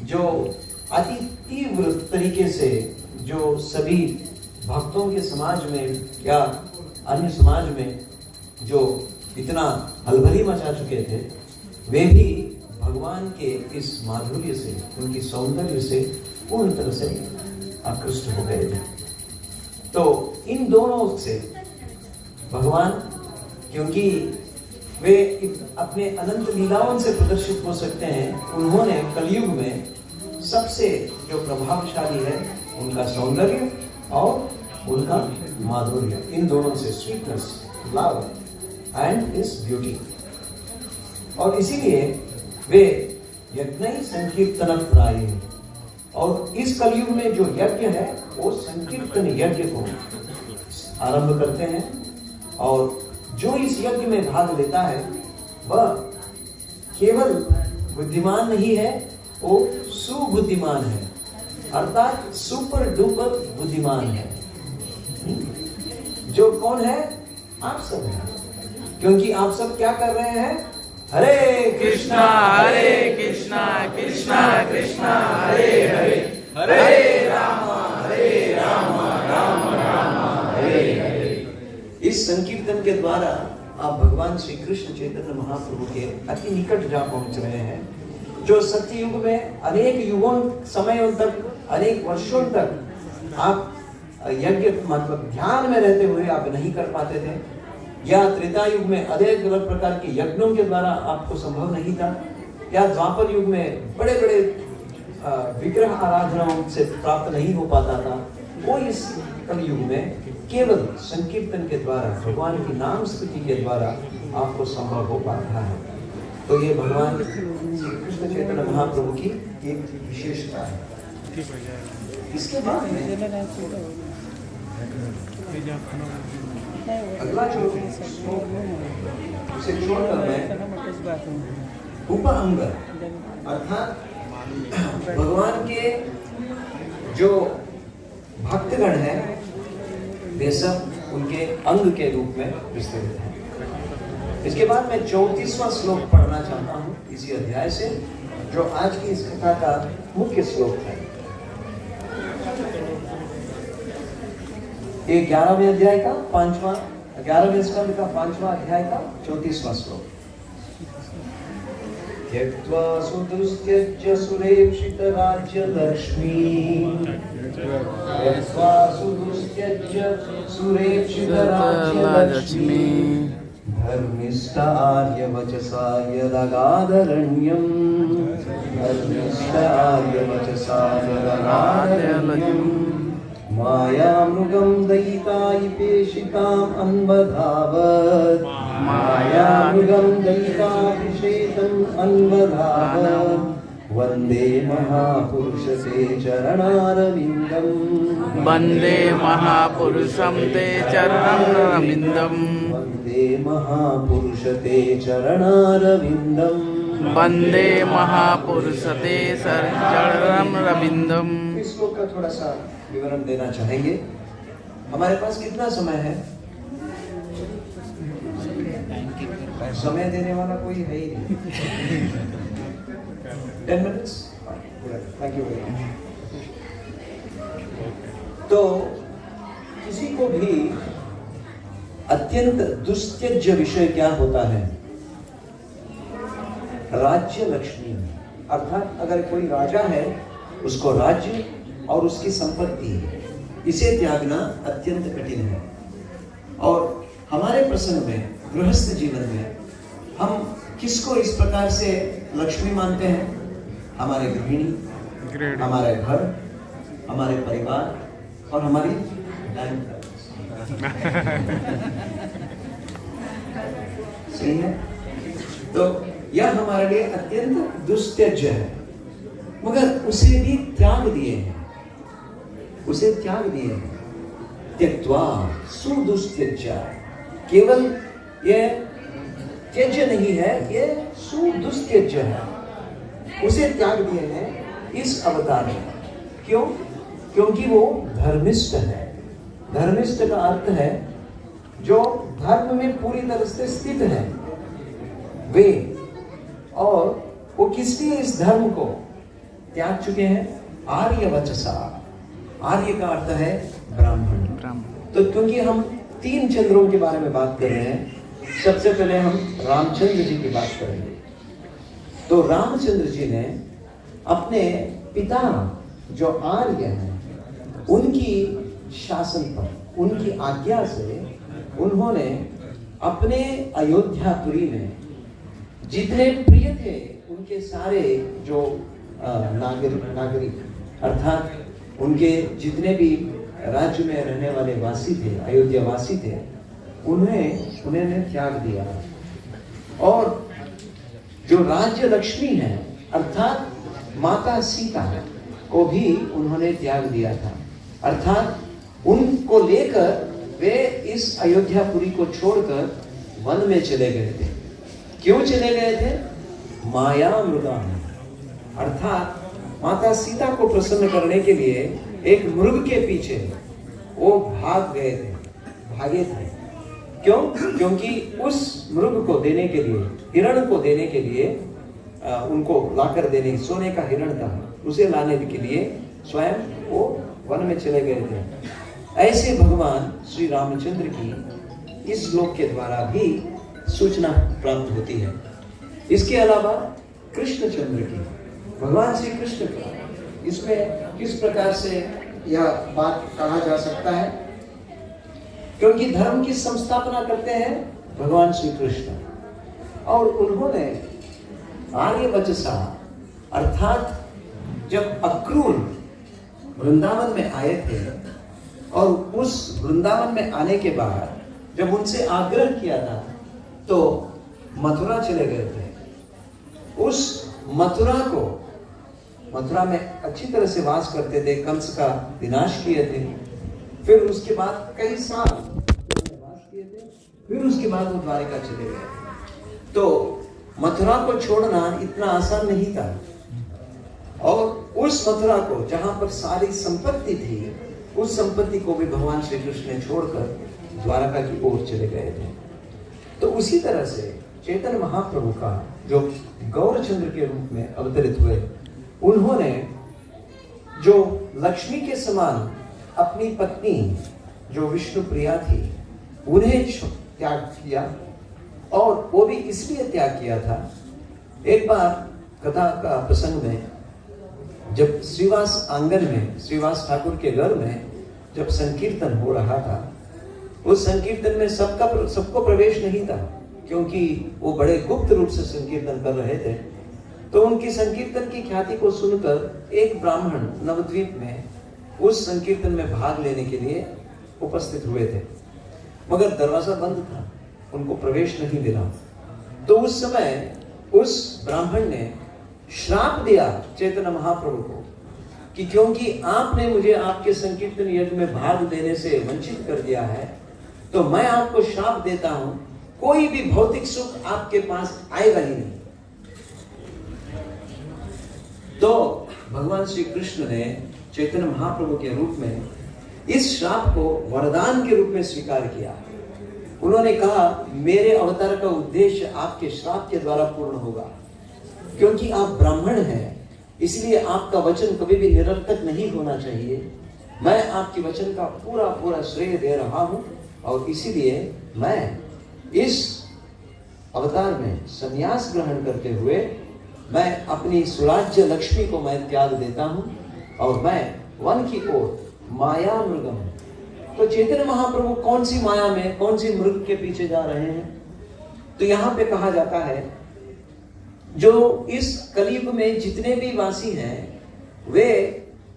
जो अति तीव्र तरीके से जो सभी भक्तों के समाज में या अन्य समाज में जो इतना हलबली मचा चुके थे, वे भी भगवान के इस माधुर्य से, उनकी सौंदर्य से पूर्ण तरह से आकृष्ट हो गए थे। तो इन दोनों से भगवान, क्योंकि वे अपने अनंत लीलाओं से प्रदर्शित हो सकते हैं, उन्होंने कलयुग में सबसे जो प्रभावशाली है उनका सौंदर्य और उनका माधुर्य, इन दोनों से, sweetness, love and his beauty. और इसीलिए वे यज्ञ संकीर्तन प्राय, और इस कलयुग में जो यज्ञ है वो संकीर्तन यज्ञ को आरंभ करते हैं। और जो इस यज्ञ में भाग लेता है वह केवल बुद्धिमान नहीं है, वो सुबुद्धिमान है, अर्थात सुपर डुपर बुद्धिमान है। जो कौन है? आप सब हैं, क्योंकि आप सब क्या कर रहे हैं? हरे कृष्णा कृष्णा कृष्णा हरे हरे, हरे राम राम राम हरे हरे। इस संकीर्तन के द्वारा आप भगवान श्री कृष्ण चैतन्य महाप्रभु के अति निकट जा पहुंच रहे हैं, जो सत्ययुग में अनेक युगों समयों तक, अनेक वर्षों तक आप यज्ञ मतलब ध्यान में रहते हुए आप नहीं कर पाते थे, या त्रेता युग में अनेक अलग प्रकार के यज्ञों के द्वारा आपको संभव नहीं था, या द्वापर युग में बड़े बड़े विग्रह आराधनाओं से प्राप्त नहीं हो पाता था। वो इस कलयुग में केवल संकीर्तन के द्वारा, भगवान की नाम स्तुति के द्वारा आपको संभव हो पाता है। तो ये भगवान श्री कृष्ण चैतन्य महाप्रभु की एक विशेषता है। इसके बाद में अगला जो उसे छोड़कर मैं उपांग, अर्थात भगवान के जो भक्तगण हैं वे सब उनके अंग के रूप में विस्तृत हैं। इसके बाद मैं 34वां श्लोक पढ़ना चाहता हूँ इसी अध्याय से, जो आज की इस कथा का मुख्य श्लोक है। ये 11वें अध्याय का 5वां 11वें स्कंद का 5वां अध्याय का 34वां श्लोक। त्यक्त्वा सुदुस्त्यज्य सुरेप्सित राज्य लक्ष्मी, त्यक्त्वा सुदुस्त्यज्य सुरेप्सित राज्य लक्ष्मी, धर्मिष्ठ आर्य वचसा यदगादरण्यम्, धर्मिष्ठ आर्य वचसा यदगादरण्यम्, मायामृगं दयितायिपेषिताम् अन्वधावत्, मायामृगं दयिताभिषेकम् अन्वधावत्, वन्दे महापुरुष ते चरणारविन्दम्, वन्दे महापुरुषं ते चरणरविन्दम्, वन्दे महापुरुष ते चरणारविन्दम्, वन्दे महापुरुष ते चरणरविन्दम्। इस श्लोक का थोड़ा सा विवरण देना चाहेंगे। हमारे पास कितना समय है? समय देने वाला कोई है ही नहीं। 10 minutes. Thank you very much. तो किसी को भी अत्यंत दुस्त्यज्य विषय क्या होता है? राज्य लक्ष्मी, अर्थात अगर कोई राजा है, उसको राज्य और उसकी संपत्ति, इसे त्यागना अत्यंत कठिन है। और हमारे प्रसंग में, गृहस्थ जीवन में, हम किसको इस प्रकार से लक्ष्मी मानते हैं? हमारे गृहिणी, हमारे घर, हमारे परिवार और हमारी बैंक बैलेंस। सही है? तो यह हमारे लिए अत्यंत दुस्त्यज्य है, मगर उसे भी त्याग दिए हैं, उसे त्याग दिए हैं। त्यक्त्वा सुदुस्त्यज्य, केवल यह त्यज्य नहीं है, यह सुदुस्त्यज्य है, उसे त्याग दिए हैं इस अवतार में। क्यों? क्योंकि वो धर्मिष्ठ है। धर्मिष्ठ का अर्थ है जो धर्म में पूरी तरह से स्थित है वे, और वो किस लिए इस धर्म को त्याग चुके हैं? आर्य वचसा। आर्य का अर्थ है ब्राह्मण। तो क्योंकि हम 3 चंद्रों के बारे में बात कर रहे हैं, सबसे पहले हम रामचंद्र जी की बात करेंगे। तो रामचंद्र जी ने अपने पिता जो आर्य हैं, उनकी शासन पर, उनकी आज्ञा से उन्होंने अपने अयोध्यापुरी में जितने प्रिय थे उनके सारे जो नागरिक अर्थात उनके जितने भी राज्य में रहने वाले वासी थे, अयोध्या वासी थे, उन्होंने त्याग दिया। और जो राज्य लक्ष्मी है अर्थात माता सीता को भी उन्होंने त्याग दिया था। अर्थात उनको लेकर वे इस अयोध्यापुरी को छोड़कर वन में चले गए थे। क्यों चले गए थे? माया मृगा, अर्थात माता सीता को प्रसन्न करने के लिए एक मृग के पीछे वो भागे थे। क्यों? क्योंकि उस मृग को देने के लिए, हिरण को देने के लिए, उनको लाकर देने, सोने का हिरण था, उसे लाने के लिए स्वयं वो वन में चले गए थे। ऐसे भगवान श्री रामचंद्र की इस श्लोक के द्वारा भी सूचना प्राप्त होती है। इसके अलावा कृष्णचंद्र की, भगवान श्री कृष्ण का, इसमें किस प्रकार से यह बात कहा जा सकता है? क्योंकि धर्म की संस्थापना करते हैं भगवान श्री कृष्ण, और उन्होंने आर्य वचसा अर्थात जब अक्रूर वृंदावन में आए थे और उस वृंदावन में आने के बाद जब उनसे आग्रह किया था तो मथुरा चले गए थे। उस मथुरा में अच्छी तरह से वास करते थे, कंस का विनाश किए थे, फिर उसके बाद कई साल वास किए थे, फिर उसके बाद वो द्वारिका चले गए। तो मथुरा को छोड़ना इतना आसान नहीं था, और उस मथुरा को जहां पर सारी संपत्ति थी, उस संपत्ति को भी भगवान श्री कृष्ण ने छोड़कर द्वारका की ओर चले गए थे। तो उसी तरह से चैतन्य महाप्रभु का जो गौरचंद्र के रूप में अवतरित हुए, उन्होंने जो लक्ष्मी के समान अपनी पत्नी जो विष्णु प्रिया थी उन्हें त्याग किया, और वो भी इसलिए त्याग किया था। एक बार कथा का प्रसंग में, जब श्रीवास आंगन में, श्रीवास ठाकुर के घर में जब संकीर्तन हो रहा था, उस संकीर्तन में सबको प्रवेश नहीं था, क्योंकि वो बड़े गुप्त रूप से संकीर्तन कर रहे थे। तो उनकी संकीर्तन की ख्याति को सुनकर एक ब्राह्मण नवद्वीप में उस संकीर्तन में भाग लेने के लिए उपस्थित हुए थे, मगर दरवाजा बंद था, उनको प्रवेश नहीं मिला। तो उस समय उस ब्राह्मण ने श्राप दिया चैतन्य महाप्रभु को कि क्योंकि आपने मुझे आपके संकीर्तन यज्ञ में भाग लेने से वंचित कर दिया है, तो मैं आपको श्राप देता हूं, कोई भी भौतिक सुख आपके पास आएगा ही नहीं। तो भगवान श्री कृष्ण ने चैतन्य महाप्रभु के रूप में इस श्राप को वरदान के रूप में स्वीकार किया। उन्होंने कहा, मेरे अवतार का उद्देश्य आपके श्राप के द्वारा पूर्ण होगा, क्योंकि आप ब्राह्मण हैं, इसलिए आपका वचन कभी भी निरर्थक नहीं होना चाहिए। मैं आपके वचन का पूरा पूरा श्रेय दे रहा हूं, और इसीलिए मैं इस अवतार में संन्यास ग्रहण करते हुए मैं अपनी सुराज्य लक्ष्मी को मैं त्याग देता हूं, और मैं वन की ओर माया मृगम। तो चैतन्य महाप्रभु कौन सी माया में, कौन सी मृग के पीछे जा रहे हैं? तो यहां पे कहा जाता है, जो इस कलयुग में जितने भी वासी हैं वे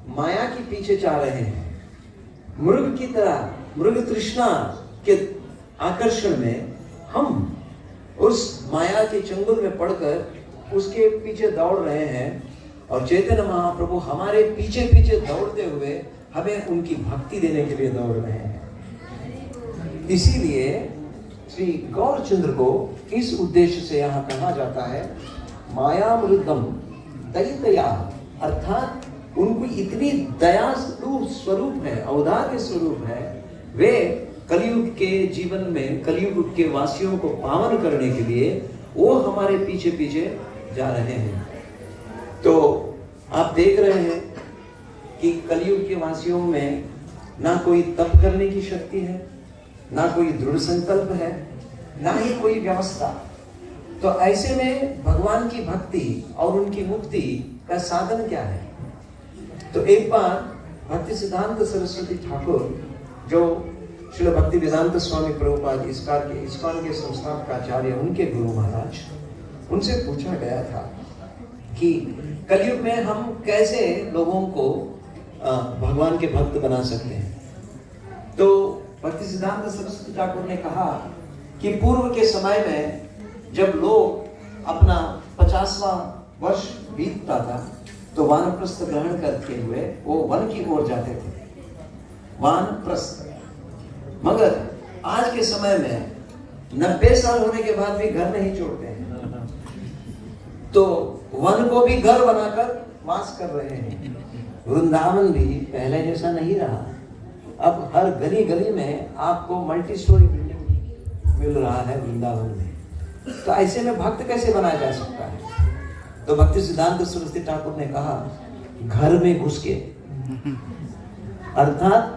माया के पीछे जा रहे हैं। मृग की तरह, मृग तृष्णा के आकर्षण में हम उस माया के चंगुल में पड़कर उसके पीछे दौड़ रहे हैं, और चैतन्य महाप्रभु हमारे पीछे पीछे दौड़ते हुए हमें उनकी भक्ति देने के लिए दौड़ रहे हैं। इसीलिए श्री गौरचंद्र को इस उद्देश्य से यहाँ कहा जाता है मायामृतम दयितया, अर्थात उनको इतनी दया स्वरूप है, औदार्य स्वरूप है, वे कलयुग के जीवन में, कलयुग के वासियों को पावन करने के लिए वो हमारे पीछे पीछे जा रहे हैं। तो आप देख रहे हैं कि कलयुग के वासियों में ना कोई तप करने की शक्ति है, ना कोई दृढ़ संकल्प है, ना ही कोई व्यवस्था। तो ऐसे में भगवान की भक्ति और उनकी मुक्ति का साधन क्या है? तो एक बार भक्ति सिद्धांत सरस्वती ठाकुर, जो श्रील भक्ति वेदांत स्वामी प्रभुपाद इस्कॉन के संस्थापकाचार्य, उनके गुरु महाराज, उनसे पूछा गया था कि कलयुग में हम कैसे लोगों को भगवान के भक्त बना सकते हैं। तो भक्ति सिद्धांत सरस्वती ठाकुर ने कहा कि पूर्व के समय में जब लोग अपना 50वां वर्ष बीतता था तो वानप्रस्थ ग्रहण करते हुए वो वन की ओर जाते थे, वानप्रस्थ। मगर आज के समय में 90 साल होने के बाद भी घर नहीं छोड़ते हैं, तो वन को भी घर बनाकर वास कर रहे हैं। वृंदावन भी पहले जैसा नहीं रहा, अब हर गली गली में आपको मल्टी स्टोरी बिल्डिंग मिल रहा है वृंदावन में। तो ऐसे में भक्त कैसे बनाया जा सकता है? तो भक्ति सिद्धांत सरस्वती ठाकुर ने कहा, घर में घुस के, अर्थात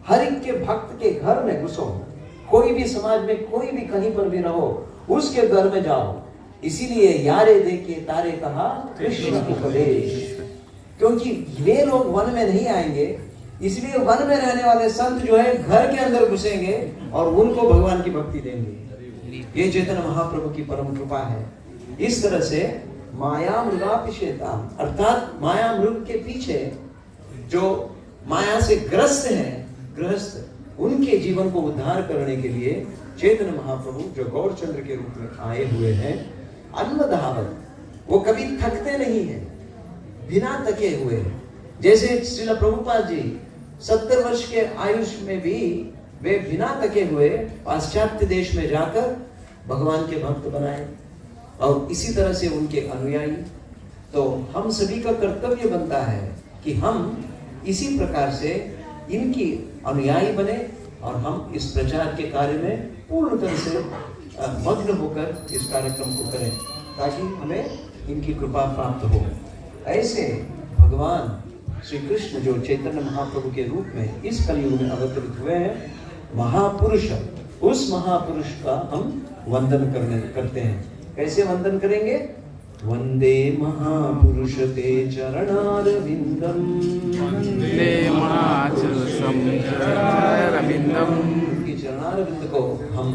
हर एक के भक्त के घर में घुसो, कोई भी समाज में, कोई भी कहीं पर भी रहो, उसके घर में जाओ। इसीलिए यारे देखे तारे कहा कृष्ण उपदेश, क्योंकि वे लोग वन में नहीं आएंगे, इसलिए वन में रहने वाले संत जो है घर के अंदर घुसेंगे और उनको भगवान की भक्ति देंगे। ये चैतन्य महाप्रभु की परम कृपा है। इस तरह से माया मृगापिशेताम, अर्थात माया मृग के पीछे जो माया से ग्रस्त हैं गृहस्थ, उनके जीवन को उद्धार करने के लिए चैतन्य महाप्रभु जो गौरचंद्र के रूप में आए हुए हैं, अन्नधावत, वो कभी थकते नहीं हैं, बिना थके हुए। जैसे श्रील प्रभुपाद जी 70 वर्ष के आयुष में भी वे बिना थके हुए पाश्चात्य देश में जाकर भगवान के भक्त बनाए, और इसी तरह से उनके अनुयायी। तो हम सभी का कर्तव्य बनता है कि हम इसी प्रकार से इनकी अनुयायी बने और हम इस प्रचार के कार्य में पूर्ण तरह से मग्न होकर इस कार्यक्रम को करें, ताकि हमें इनकी कृपा प्राप्त हो। ऐसे भगवान श्री कृष्ण जो चैतन्य महाप्रभु के रूप में इस कलयुग में अवतरित हुए हैं, महापुरुष उस महापुरुष का हम वंदन करते हैं। कैसे वंदन करेंगे? वंदे महापुरुष ते चरणारविंदम, वंदे महापुरुषं चरणारविंदम। उनकी चरणारविंद को हम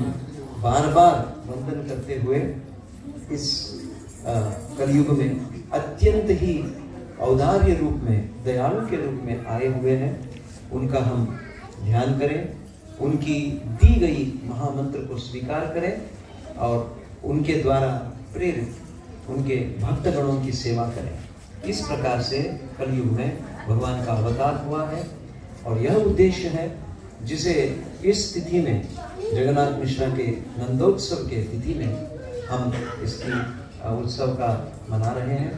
बार बार वंदन करते हुए इस कलयुग में अत्यंत ही औदार्य रूप में, दयालु के रूप में आए हुए हैं। उनका हम ध्यान करें, उनकी दी गई महामंत्र को स्वीकार करें और उनके द्वारा प्रेरित उनके भक्तगणों की सेवा करें। इस प्रकार से कलयुग में भगवान का अवतार हुआ है और यह उद्देश्य है जिसे इस तिथि में, जगन्नाथ मिश्रा के नंदोत्सव के तिथि में हम इसकी उत्सव का मना रहे हैं।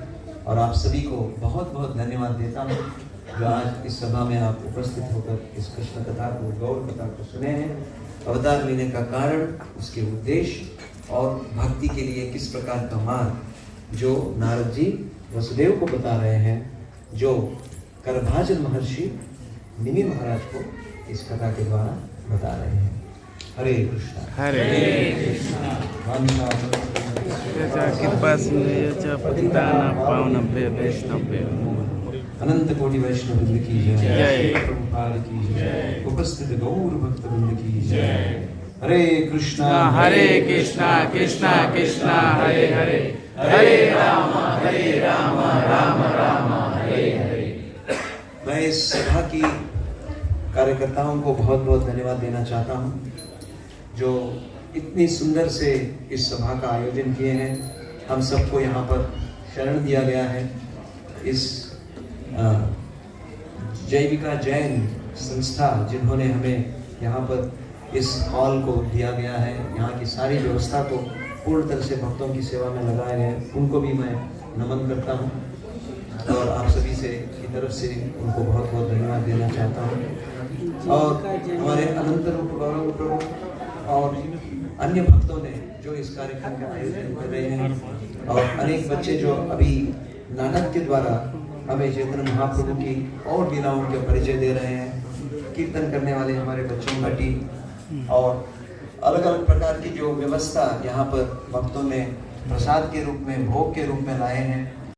और आप सभी को बहुत बहुत धन्यवाद देता हूँ जो आज इस सभा में आप उपस्थित होकर इस कृष्ण कथा को, गौर कथा को सुने हैं। अवतार लेने का कारण, उसके उद्देश्य और भक्ति के लिए किस प्रकार का मार्ग जो नारद जी वसुदेव को बता रहे हैं, जो करभाजन महर्षि निमि महाराज को इस कथा के द्वारा बता रहे हैं। हरे कृष्णा हरे अनंत कोटि वैष्णव वृंद की जय, प्रभुपाद की जय, उपस्थित गौर भक्त वृंद की जय। हरे कृष्णा कृष्णा कृष्णा हरे हरे, हरे राम राम राम हरे हरे। मैं इस सभा की कार्यकर्ताओं को बहुत बहुत धन्यवाद देना चाहता हूँ जो इतनी सुंदर से इस सभा का आयोजन किए हैं। हम सबको यहाँ पर शरण दिया गया है। इस जैविका जैन संस्था जिन्होंने हमें यहाँ पर इस हॉल को दिया गया है, यहाँ की सारी व्यवस्था को पूर्ण तरह से भक्तों की सेवा में लगाया गया है, उनको भी मैं नमन करता हूँ और आप सभी से की तरफ से उनको बहुत बहुत धन्यवाद देना चाहता हूँ। और हमारे अनंत रूप गौरव प्रभु और अन्य भक्तों ने जो इस कार्यक्रम का आयोजन कर रहे हैं और अनेक बच्चे जो अभी नाटक के द्वारा हमें चैतन्य महाप्रभु की और लीलाओं के परिचय दे रहे हैं, कीर्तन करने वाले हमारे बच्चों का टीम और अलग अलग प्रकार की जो व्यवस्था यहाँ पर भक्तों ने प्रसाद के रूप में, भोग के रूप में लाए हैं,